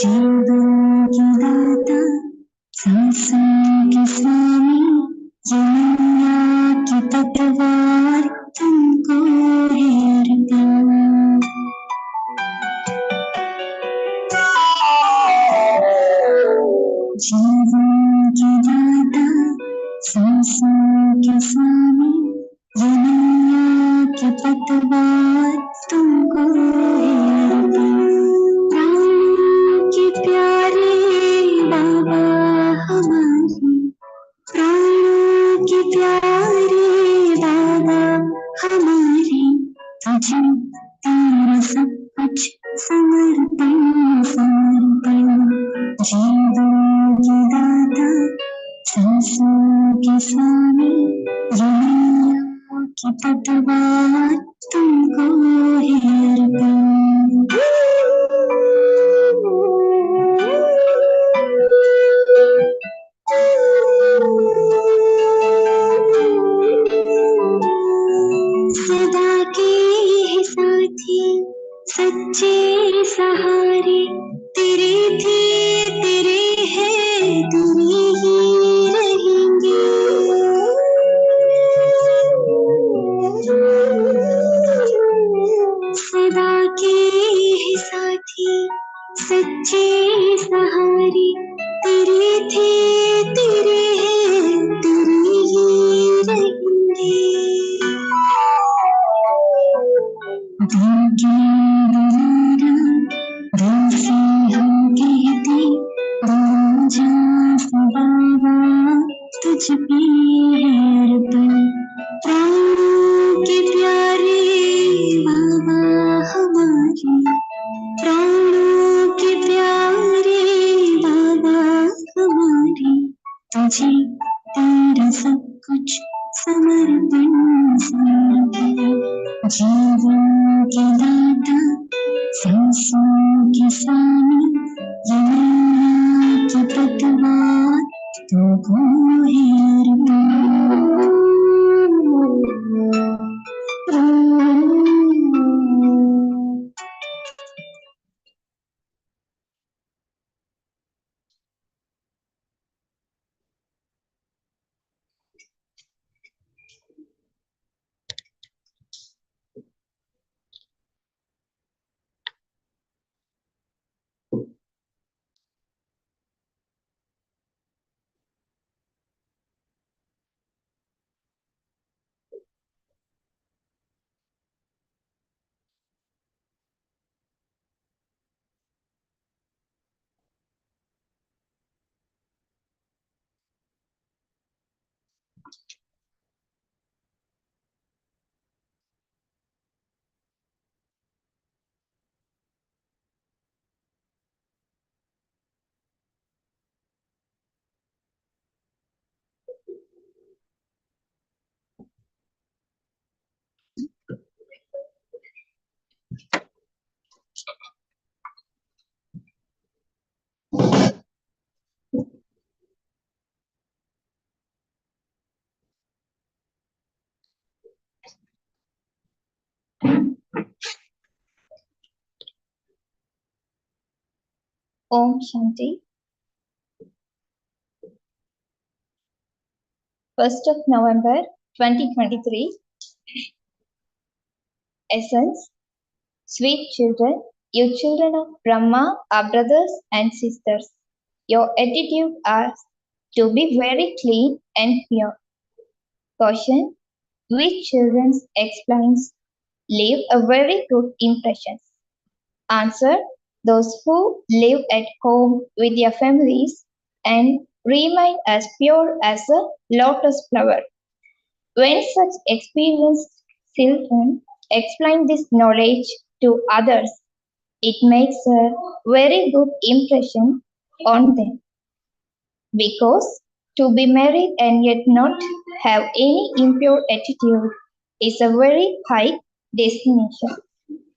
जीवन की दाता सांसों के स्वामी दुनिया की पतवार तुमको है अर्पण। जीवन की दाता सांसों के स्वामी दुनिया की पतवार तुमको है अर्पण। प्राणों के प्यारे बाबा हमारे, प्राणों के प्यारे बाबा हमारे, तुझे तेरा सब कुछ समर्पण समर्पण। जीवन की दाता सांसों के स्वामी दुनिया की पतवार तुमको है अर्पण। सदा के है साथी सच्चे सहारे, तेरे थे तेरे हैं तेरे ही रहेंगे। सदा के है साथी सच्चे सहारे, तेरे थे तेरे हैं तेरे ही रहेंगे। दिल की दुलारा दिल से हम कहते दूजा सहारा तुझ पे है अर्पण। प्राणों के प्यारे बाबा हमारे, प्राणों के प्यारे बाबा हमारे, तुझे तेरा सब कुछ समर्पण समर्पण। जीवन के दाता सांसों के स्वामी दुनिया की पतवार तुमको है अर्पण। Om Shanti. 1st of November 2023. Essence. Sweet children, you children of Brahma are brothers and sisters. Your attitude are to be very clean and pure. Caution, which children explains leave a very good impression. Answer, those who live at home with their families and remain as pure as a lotus flower. When such experienced children explain this knowledge to others, it makes a very good impression on them. Because to be married and yet not have any impure attitude is a very high destination.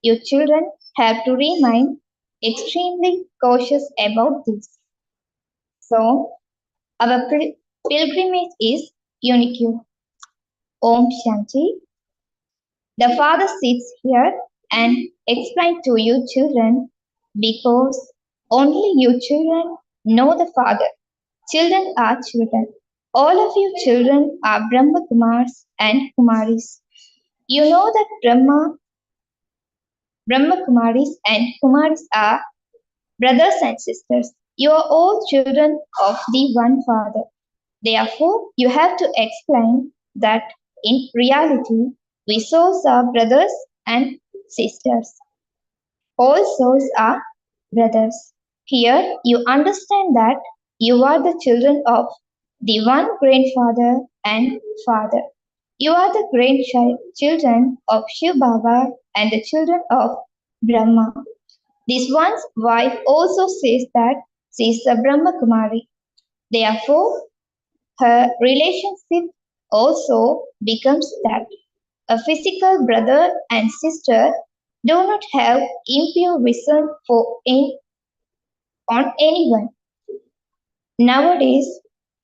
Your children have to remain extremely cautious about this. So, our pilgrimage is unique. Om Shanti. The Father sits here and explains to you children because only you children know the Father. Children are children. All of you children are Brahma Kumars and Kumaris. You know that Brahma Kumaris and Kumaris are brothers and sisters. You are all children of the one Father. Therefore, you have to explain that in reality, we souls are brothers and sisters. All souls are brothers. Here, you understand that you are the children of the one grandfather and father. You are the grandchildren of Shiv Baba and the children of Brahma. This one's wife also says that she is a Brahma Kumari. Therefore, her relationship also becomes that a physical brother and sister do not have impure vision on anyone. Nowadays,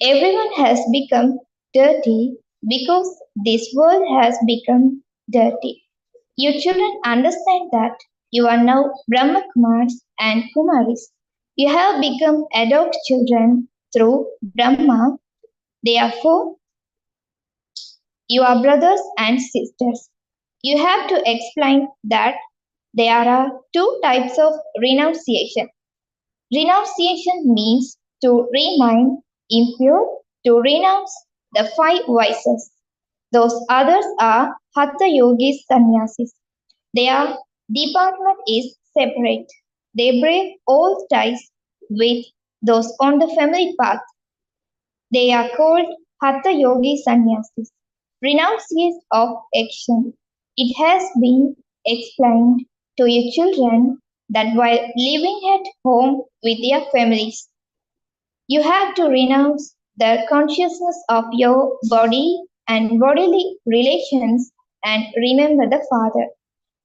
everyone has become dirty because this world has become dirty. You children understand that you are now Brahma Kumars and Kumaris. You have become adult children through Brahma. Therefore, you are brothers and sisters. You have to explain that there are two types of renunciation. Renunciation means to remain impure, to renounce the five vices. Those others are Hatha Yogis Sannyasis. Their department is separate. They break all ties with those on the family path. They are called Hatha Yogi Sannyasis, renunciates of action. It has been explained to your children that while living at home with their families, you have to renounce the consciousness of your body and bodily relations and remember the Father.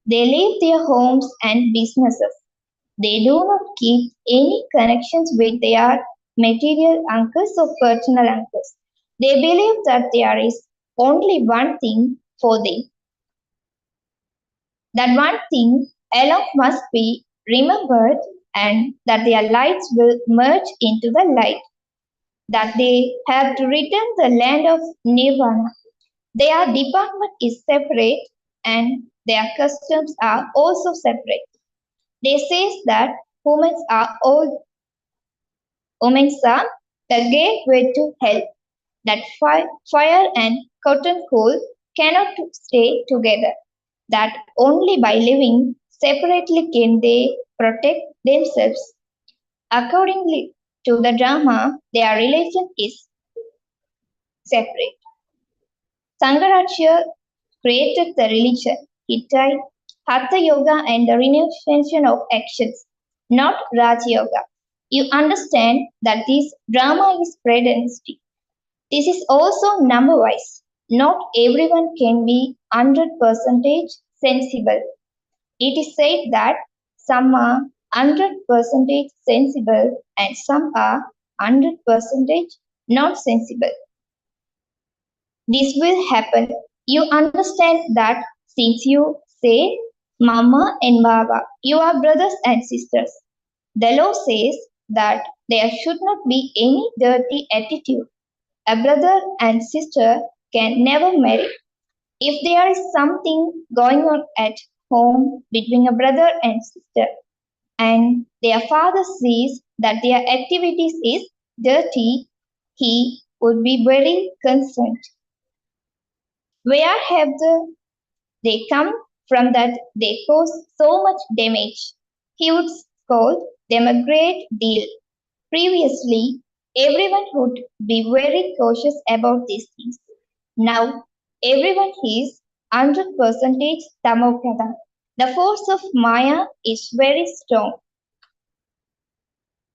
They leave their homes and businesses. They do not keep any connections with their material uncles or paternal uncles. They believe that there is only one thing for them. That one thing alone must be remembered, and that their lights will merge into the light. That they have to return the land of Nirvana. Their department is separate and their customs are also separate. They say that humans are all humans are the gateway to hell. That fire and cotton coal cannot stay together. That only by living separately can they protect themselves. Accordingly to the drama, their religion is separate. Sankaracharya created the religion. He tried Hatha Yoga and the renunciation of actions, not Raj Yoga. You understand that this drama is predestined. This is also number wise. Not everyone can be 100% sensible. It is said that some are 100% sensible and some are 100% not sensible. This will happen. You understand that since you say Mama and Baba, you are brothers and sisters. The law says that there should not be any dirty attitude. A brother and sister can never marry. If there is something going on at home between a brother and sister, and their father sees that their activities is dirty, he would be very concerned. Where have they come from that they cause so much damage? He would scold them a great deal. Previously, everyone would be very cautious about these things. Now, everyone is 100% Tamokada. The force of Maya is very strong.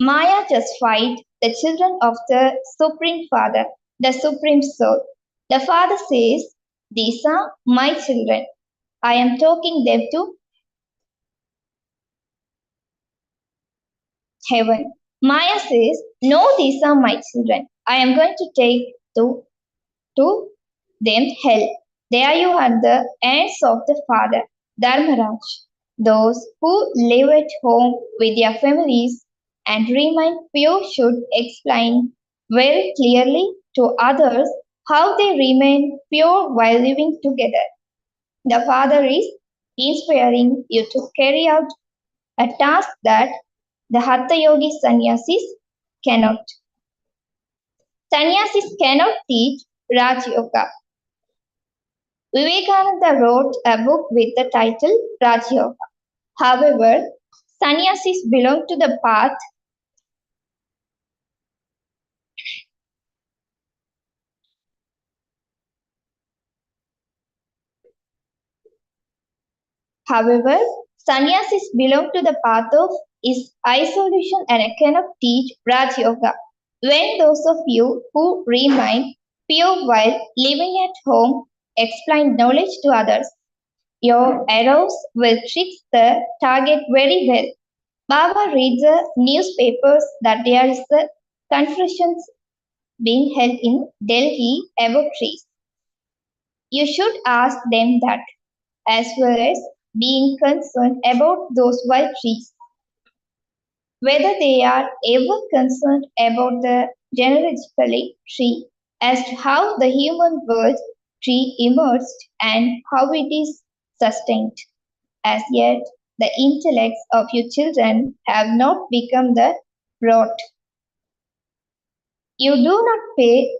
Maya just fight the children of the Supreme Father, the Supreme Soul. The Father says, "These are my children. I am talking them to heaven." Maya says, "No, these are my children. I am going to take to them hell." There you are the ends of the Father, Dharmaraj. Those who live at home with their families and remain pure should explain very clearly to others how they remain pure while living together. The Father is inspiring you to carry out a task that the Hatha Yogi sannyasis cannot. Sannyasis cannot teach Raj Yoga. Vivekananda wrote a book with the title Raj Yoga. However, sannyasis belong to the path. However, sannyasis belong to the path of is isolation and cannot teach Raj Yoga. When those of you who remain pure while living at home explain knowledge to others, your arrows will trick the target very well. Baba reads the newspapers that there is a conference being held in Delhi about trees. You should ask them that, as well as being concerned about those wild trees, whether they are ever concerned about the genealogically tree as to how the human world tree emerged and how it is sustained. As yet, the intellects of your children have not become the rot. You do not pay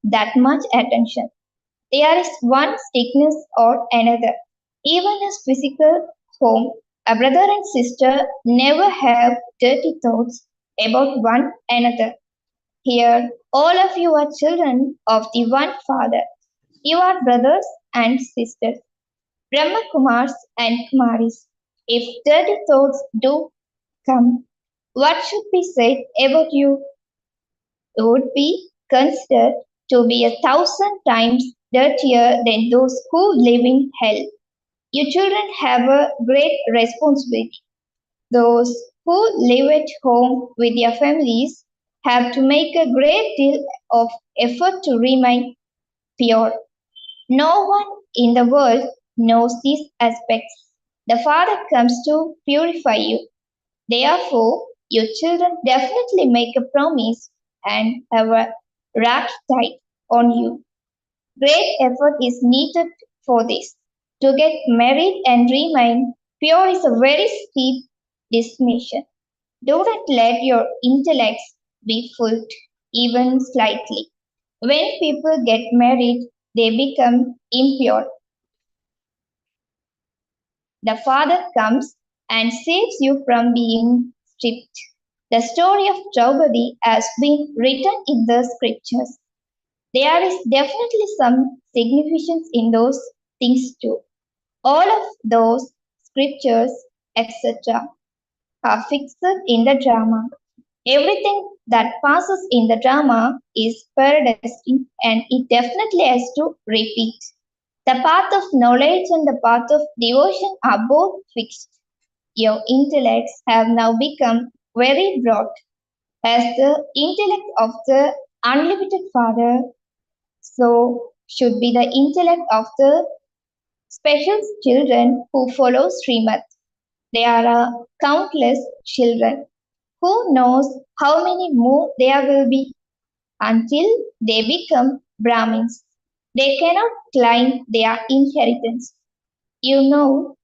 that much attention. There is one sickness or another. Even as physical home, a brother and sister never have dirty thoughts about one another. Here, all of you are children of the one Father. You are brothers and sisters, Brahma Kumars and Kumaris. If dirty thoughts do come, what should be said about you? Would be considered to be 1,000 times dirtier than those who live in hell. Your children have a great responsibility. Those who live at home with their families have to make a great deal of effort to remain pure. No one in the world knows these aspects. The Father comes to purify you. Therefore, your children definitely make a promise and have a rat tied on you. Great effort is needed for this. To get married and remain pure is a very steep destination. Do not let your intellects be fooled, even slightly. When people get married, they become impure. The Father comes and saves you from being stripped. The story of Draupadi has been written in the scriptures. There is definitely some significance in those things too. All of those scriptures, etc., are fixed in the drama. Everything that passes in the drama is predestined and it definitely has to repeat. The path of knowledge and the path of devotion are both fixed. Your intellects have now become very broad. As the intellect of the unlimited Father, so should be the intellect of the special children who follow Srimad. There are countless children. Who knows how many more there will be until they become Brahmins. They cannot claim their inheritance. You know,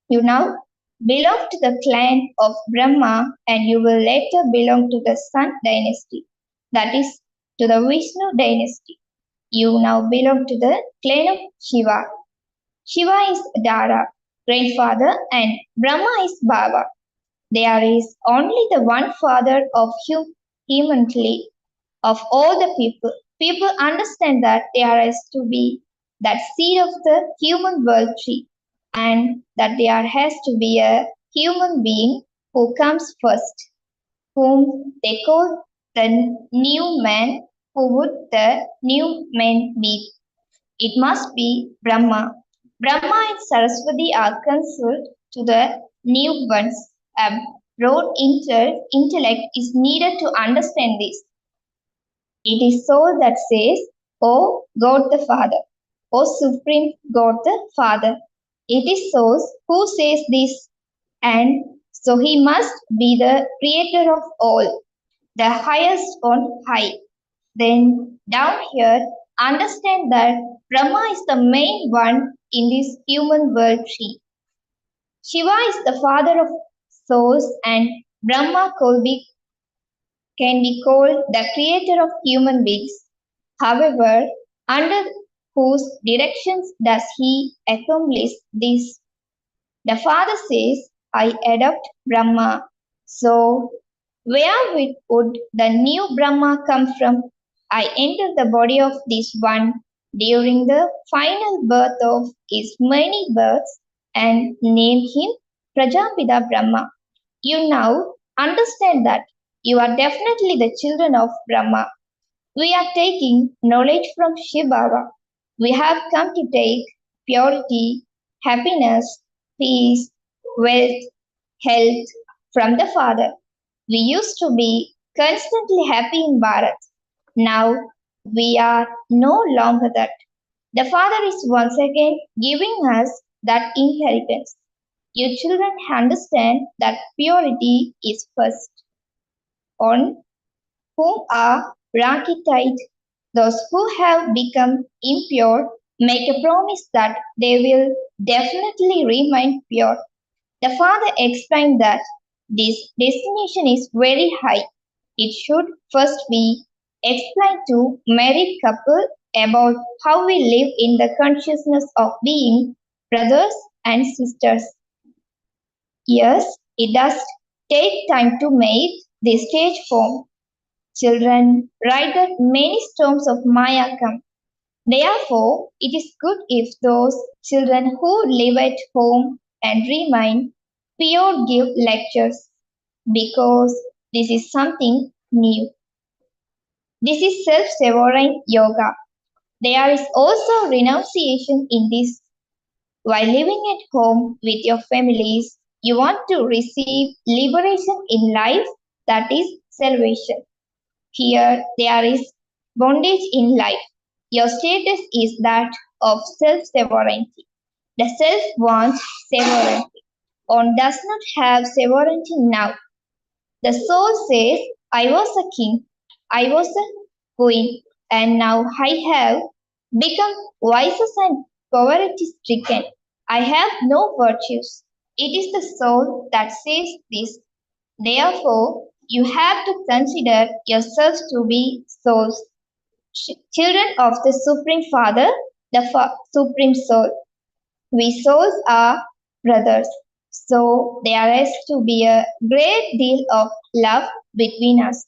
you now belong to the clan of Brahma and you will later belong to the Sun dynasty. That is to the Vishnu dynasty. You now belong to the clan of Shiva. Shiva is Dara, grandfather, and Brahma is Baba. There is only the one father of humanity of all the people. People understand that there is to be that seed of the human world tree, and that there has to be a human being who comes first, whom they call the new man. Who would the new man be? It must be Brahma. Brahma and Saraswati are consulted to the new ones. A broad intellect is needed to understand this. It is soul that says, O God the Father, O Supreme God the Father. It is soul who says this, and so he must be the creator of all, the highest on high. Then down here, understand that Brahma is the main one in this human world tree. Shiva is the father of souls, and Brahma can be called the creator of human beings. However, under whose directions does he accomplish this? The father says, I adopt Brahma. So, where would the new Brahma come from? I enter the body of this one during the final birth of his many births and name him Prajapita Brahma. You now understand that you are definitely the children of Brahma. We are taking knowledge from Shiva Baba. We have come to take purity, happiness, peace, wealth, health from the Father. We used to be constantly happy in Bharat. Now we are no longer that. The Father is once again giving us that inheritance. You children understand that purity is first. On whom are Rakitite, those who have become impure make a promise that they will definitely remain pure. The father explained that this destination is very high. It should first be explained to married couple about how we live in the consciousness of being brothers and sisters. Yes, it does take time to make the stage form. Children write that many storms of Maya come. Therefore, it is good if those children who live at home and remain pure give lectures, because this is something new. This is self-sovereign yoga. There is also renunciation in this. While living at home with your families, you want to receive liberation in life, that is salvation. Here there is bondage in life. Your status is that of self-sovereignty. The self wants sovereignty. One does not have sovereignty now. The soul says, I was a king, I was a queen, and now I have become wise and poverty stricken. I have no virtues. It is the soul that says this. Therefore, you have to consider yourselves to be souls, children of the Supreme Father, the Supreme Soul. We souls are brothers. So there has to be a great deal of love between us.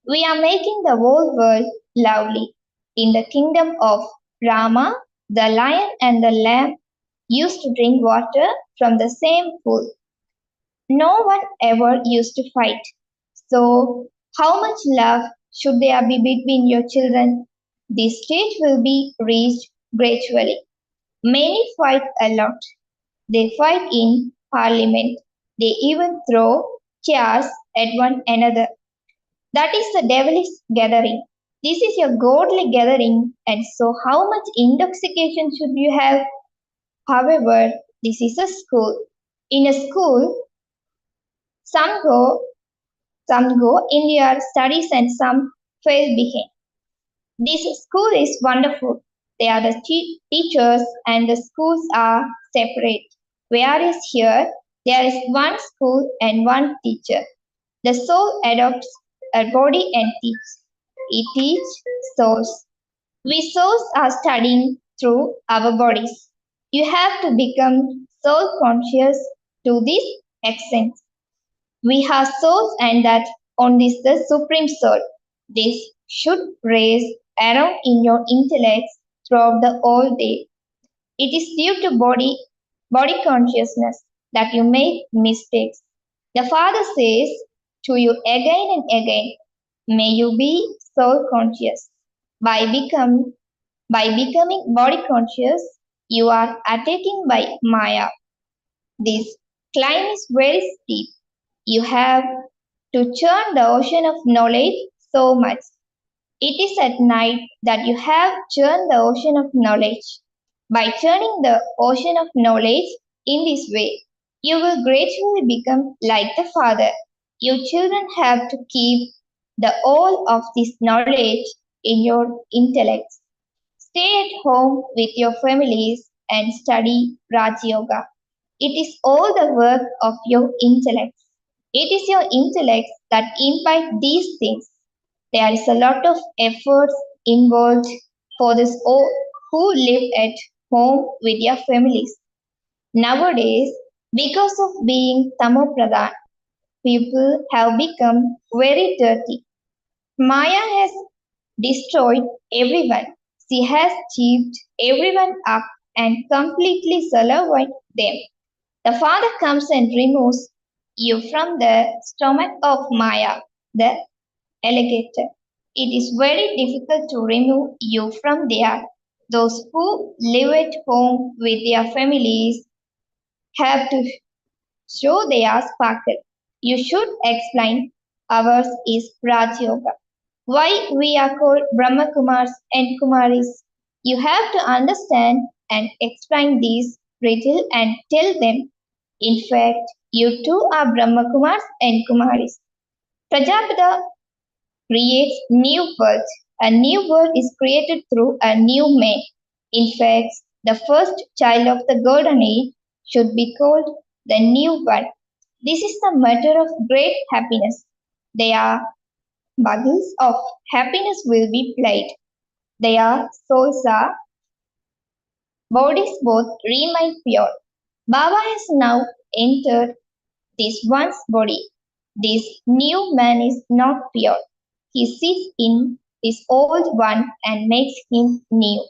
We are making the whole world lovely. In the kingdom of Rama, the lion and the lamb used to drink water from the same pool. No one ever used to fight. So, how much love should there be between your children? This stage will be reached gradually. Many fight a lot. They fight in parliament. They even throw chairs at one another. That is the devilish gathering. This is your godly gathering, and so how much intoxication should you have? However, this is a school. In a school, some go some go in their studies and some fail behind. This school is wonderful. They are the teachers and the schools are separate. Whereas here, there is one school and one teacher. The soul adopts a body and teaches. it teaches souls. We souls are studying through our bodies. You have to become soul conscious to this extent. We have souls and that on this the supreme soul. This should raise around in your intellect throughout the whole day. It is due to body consciousness that you make mistakes. The Father says to you again and again, may you be soul conscious. By become by becoming body conscious, you are attacking by Maya. This climb is very steep. You have to churn the ocean of knowledge so much. It is at night that you have churned the ocean of knowledge. By churning the ocean of knowledge in this way, you will gradually become like the Father. Your children have to keep the whole of this knowledge in your intellect. Stay at home with your families and study Raj Yoga. It is all the work of your intellect. It is your intellect that imbibe these things. There is a lot of effort involved for those who live at home with their families. Nowadays, because of being tamopradhan, people have become very dirty. Maya has destroyed everyone. She has cheated everyone up and completely sullied them. The Father comes and removes you from the stomach of Maya, the alligator. It is very difficult to remove you from there. Those who live at home with their families have to show their sparkle. You should explain ours is Raj Yoga. Why we are called Brahma Kumars and Kumaris. You have to understand and explain these riddle and tell them. In fact, you too are Brahma Kumars and Kumaris. Prajapata creates new world. A new world is created through a new man. In fact, the first child of the golden age should be called the new one. This is the matter of great happiness. Their bugles of happiness will be played. Their souls are bodies both remain pure. Baba has now entered this one's body. This new man is not pure. He sits in this old one and makes him new.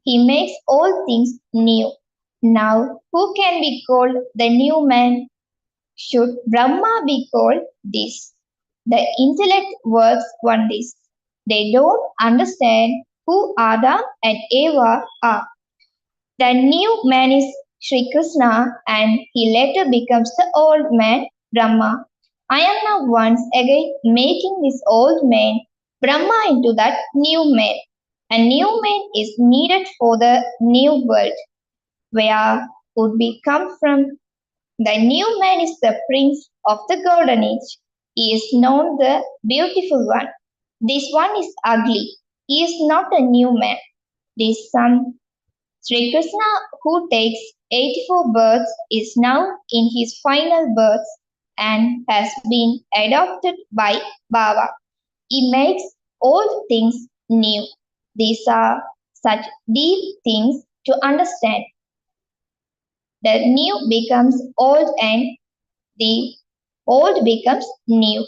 He makes all things new. Now, who can be called the new man? Should Brahma be called this? The intellect works on this. They don't understand who Adam and Eva are. The new man is Sri Krishna and he later becomes the old man Brahma. I am now once again making this old man Brahma into that new man. A new man is needed for the new world. Where would we come from? The new man is the prince of the golden age. He is known the beautiful one. This one is ugly. He is not a new man. This son Sri Krishna, who takes 84 births, is now in his final birth and has been adopted by Baba. He makes all things new. These are such deep things to understand. The new becomes old and the old becomes new.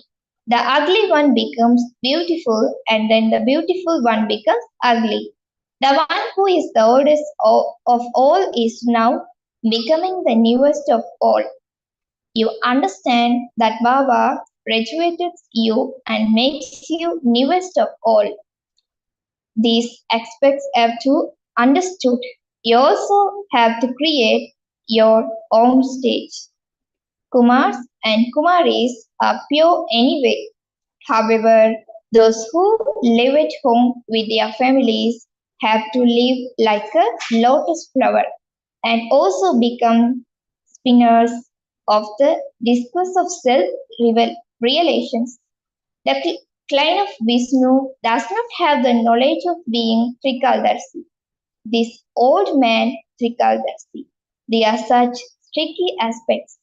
The ugly one becomes beautiful and then the beautiful one becomes ugly. The one who is the oldest of all is now becoming the newest of all. You understand that Baba graduates you and makes you newest of all. These aspects have to understood. You also have to create your own stage. Kumars and Kumaris are pure anyway. However, those who live at home with their families have to live like a lotus flower and also become spinners of the discourse of self realizations. The clan of Vishnu does not have the knowledge of being Trikaldarsi. This old man Trikaldarsi. They are such tricky aspects.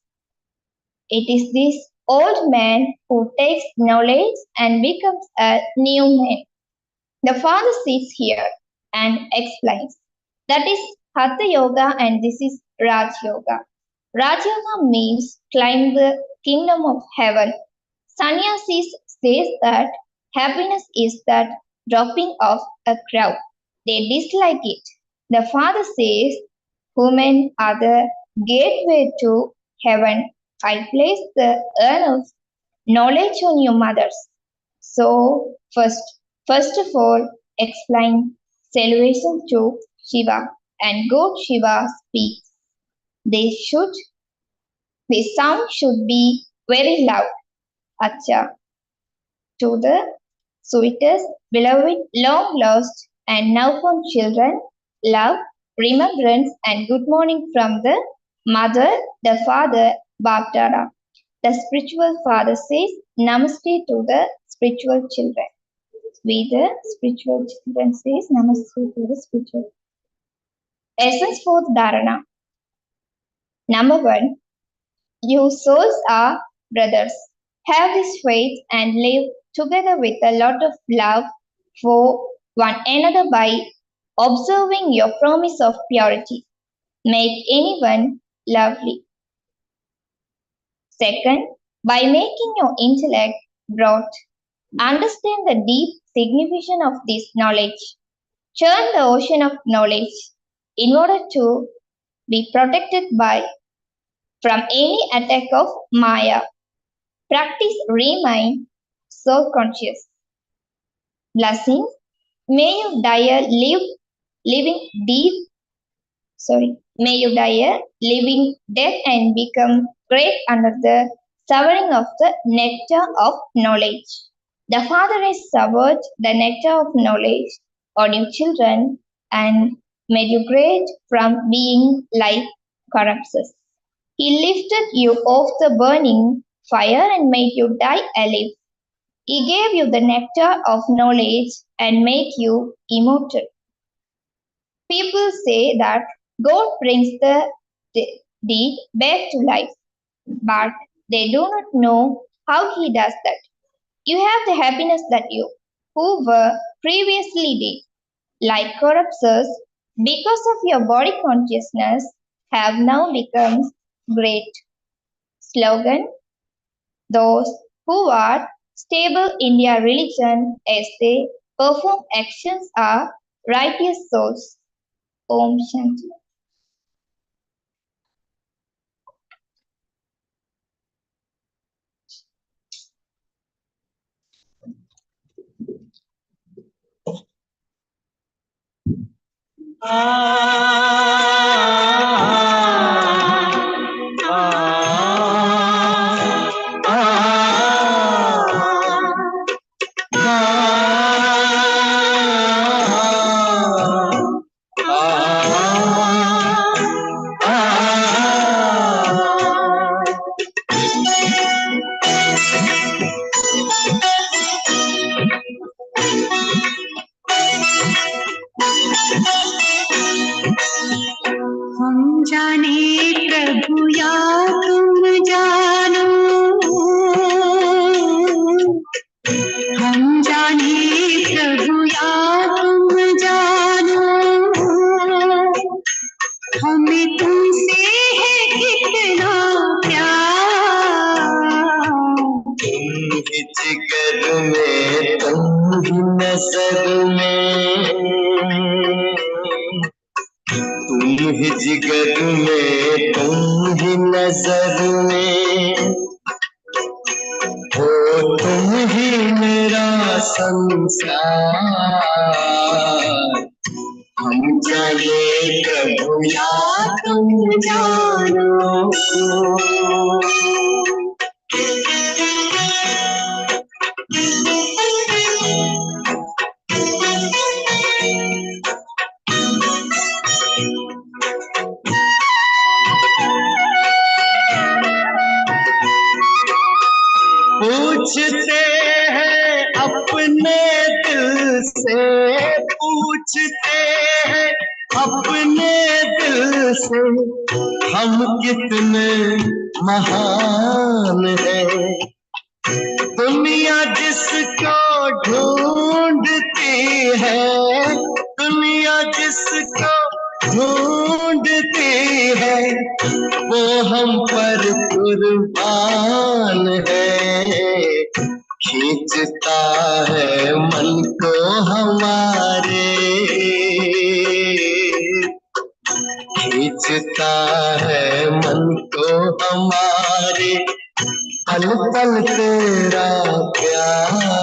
It is this old man who takes knowledge and becomes a new man. The father sits here and explains. That is Hatha Yoga and this is Raj Yoga. Raj Yoga means climb the kingdom of heaven. Sannyasis says that happiness is that dropping off a crowd. They dislike it. The father says women are the gateway to heaven. I place the urn of knowledge on your mothers. So first of all, explain salvation to Shiva, and God Shiva speaks. They should, the sound should be very loud. Acha, to the sweetest, beloved, long lost, and now from children, love, remembrance, and good morning from the mother, the father, Baptara. The spiritual father says Namaste to the spiritual children. We, the spiritual children, says Namaste to the spiritual. Essence for Dharana. Number one, you souls are brothers. Have this faith and live together with a lot of love for one another by observing your promise of purity. Make anyone lovely. Second, by making your intellect broad, understand the deep significance of this knowledge. Churn the ocean of knowledge in order to be protected from any attack of Maya. Practice remain so conscious. Blessings. May you die living deep. May you die living death and become great under the souring of the nectar of knowledge. The Father has soured the nectar of knowledge on you children and made you great from being like corpses. He lifted you off the burning fire and made you die alive. He gave you the nectar of knowledge and made you immortal. People say that God brings the dead back to life, but they do not know how He does that. You have the happiness that you, who were previously dead, like corpses, because of your body consciousness, have now become great. Slogan. Those who are stable in their religion as they perform actions are righteous souls. Om Shanti. हम जाने प्रभु या तुम जानो, हम जाने प्रभु या तुम जानो, हमें तुमसे है कितना प्यार। तुम ही जिगर में, तुम ही नजर में, तुम ही जिगर में, तुम ही नजर में, हो तुम ही मेरा संसार। हम जाने प्रभु या तुम जानो। पूछते हैं अपने दिल से, पूछते हैं अपने दिल से, हम कितने महान हैं। दुनिया जिसको ढूंढती जिसको ढूंढती है वो हम पर कुर्बान है। खींचता है मन को हमारे, खींचता है मन को हमारे, पल पल तेरा प्यार।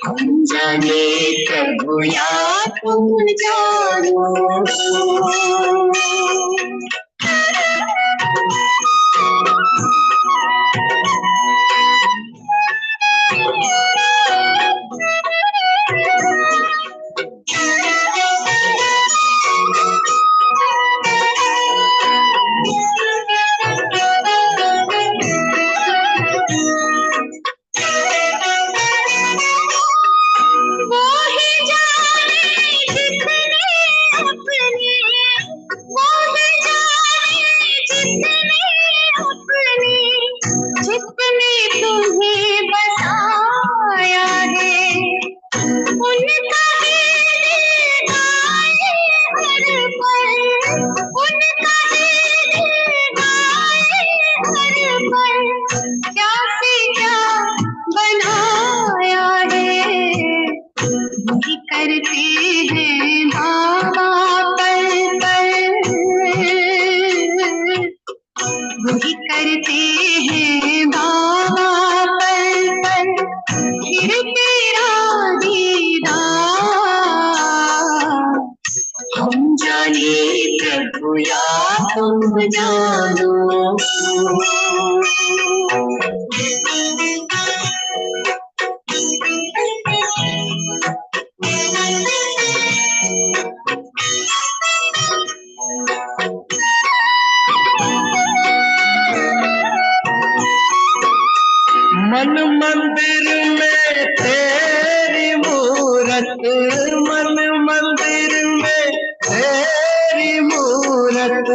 हम जाने प्रभु या तुम जानो। करते हैं बाबा पल पल, वही करते हैं बाबा पल पल, फिर तेरा दीदार। हम जाने प्रभु या तुम जानो। मन मंदिर में तेरी मूरत, मन मंदिर में तेरी मूरत,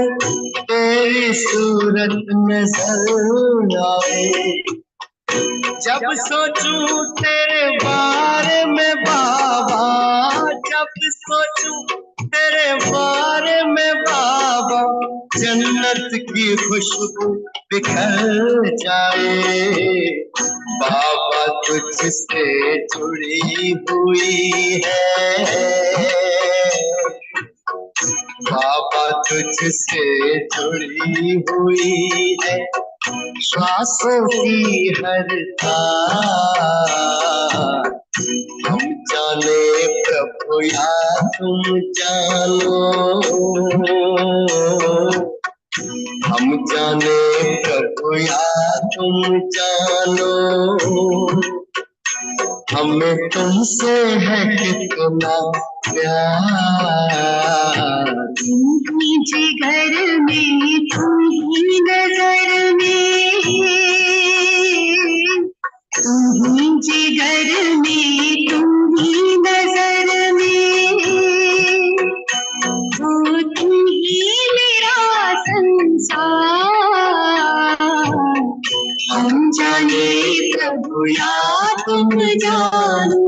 तेरी सूरत नजर आए। जब सोचूं तेरे बारे में बाबा, जब सोचूं तेरे बारे में बाबा, जन्नत की खुशबू बिखर जाए। बाबा तुझसे जुड़ी हुई है, बाबा तुझसे जुड़ी हुई है, श्वासों की हर तार। हम जाने प्रभु या तुम जानो, हम जाने प्रभु या तुम जानो। हमें तुमसे है कितना प्यार, तुम ही जिगर में, तुम ही नजर में, तुम ही जिगर में, तुम ही नजर में, वो तुम ही मेरा संसार। हम जाने प्रभु या तुम जानो।